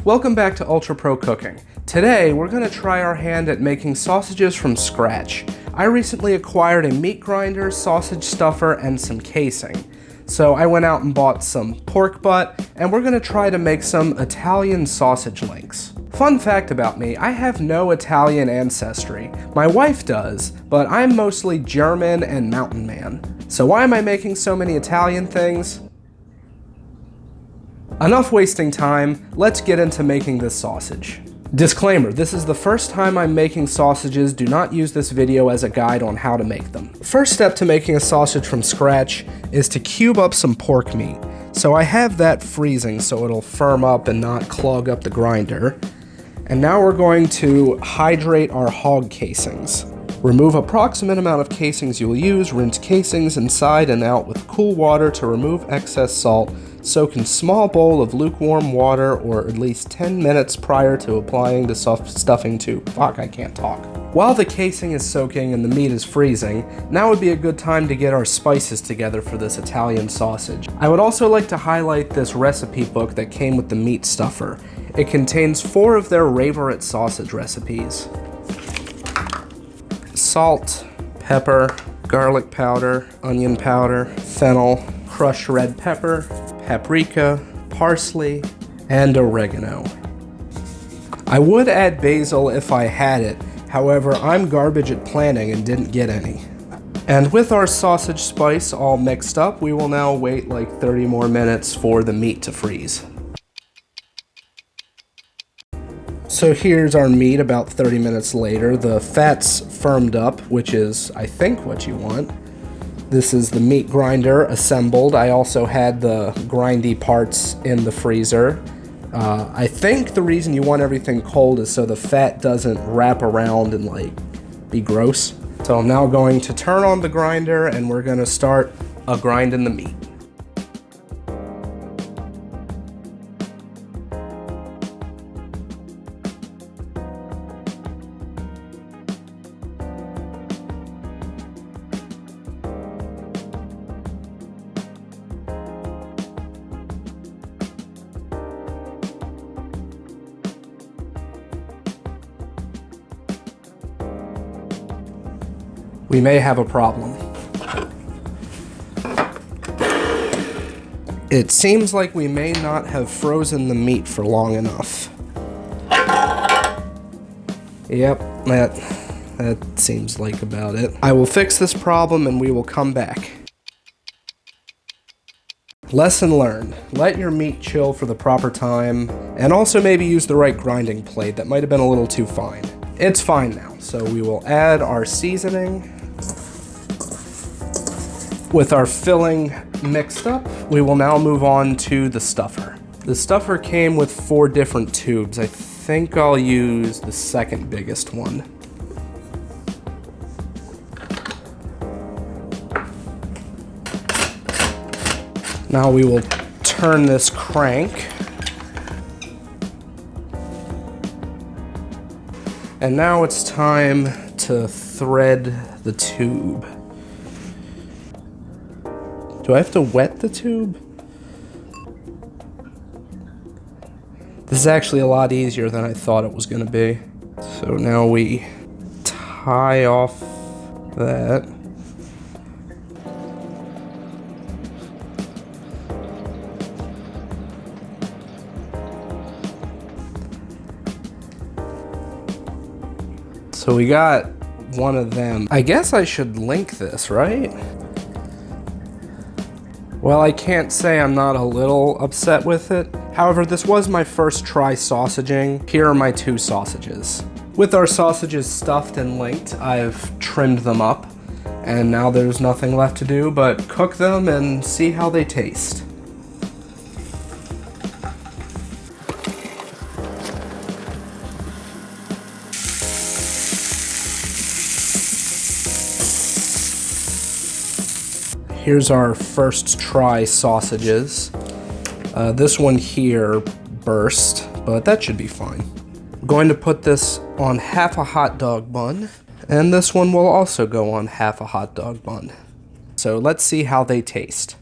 Welcome back to Ultra Pro Cooking. Today we're going to try our hand at making sausages from scratch. I recently acquired a meat grinder, sausage stuffer, and some casing. So I went out and bought some pork butt, and we're going to try to make some Italian sausage links. Fun fact about me, I have no Italian ancestry. My wife does, but I'm mostly German and mountain man. So why am I making so many Italian things? Enough wasting time, let's get into making this sausage. Disclaimer, this is the first time I'm making sausages. Do not use this video as a guide on how to make them. First step to making a sausage from scratch is to cube up some pork meat. So I have that freezing so it'll firm up and not clog up the grinder. And now we're going to hydrate our hog casings. Remove approximate amount of casings you'll use, rinse casings inside and out with cool water to remove excess salt. Soak in small bowl of lukewarm water or at least 10 minutes prior to applying the stuffing to. Fuck, I can't talk. While the casing is soaking and the meat is freezing, now would be a good time to get our spices together for this Italian sausage. I would also like to highlight this recipe book that came with the meat stuffer. It contains 4 of their favorite sausage recipes. Salt, pepper, garlic powder, onion powder, fennel, crushed red pepper, paprika, parsley, and oregano. I would add basil if I had it, however, I'm garbage at planning and didn't get any. And with our sausage spice all mixed up, we will now wait like 30 more minutes for the meat to freeze. So here's our meat about 30 minutes later. The fat's firmed up, which is, I think, what you want. This is the meat grinder assembled. I also had the grindy parts in the freezer. I think the reason you want everything cold is so the fat doesn't wrap around and like be gross. So I'm now going to turn on the grinder and we're gonna start grinding the meat. We may have a problem. It seems like we may not have frozen the meat for long enough. Yep, that seems like about it. I will fix this problem and we will come back. Lesson learned. Let your meat chill for the proper time, and also maybe use the right grinding plate. That might have been a little too fine. It's fine now, so we will add our seasoning. With our filling mixed up, we will now move on to the stuffer. The stuffer came with 4 different tubes. I think I'll use the second biggest one. Now we will turn this crank. And now it's time to thread the tube. Do I have to wet the tube? This is actually a lot easier than I thought it was going to be. So now we tie off that. So we got one of them. I guess I should link this, right? Well, I can't say I'm not a little upset with it. However, this was my first try sausaging. Here are my 2 sausages. With our sausages stuffed and linked, I've trimmed them up, and now there's nothing left to do but cook them and see how they taste. Here's our first try sausages. This one here burst, but that should be fine. I'm going to put this on half a hot dog bun, and this one will also go on half a hot dog bun. So let's see how they taste.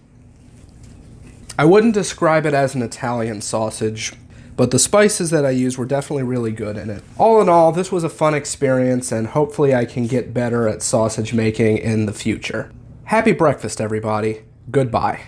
I wouldn't describe it as an Italian sausage, but the spices that I used were definitely really good in it. All in all, this was a fun experience, and hopefully I can get better at sausage making in the future. Happy breakfast, everybody. Goodbye.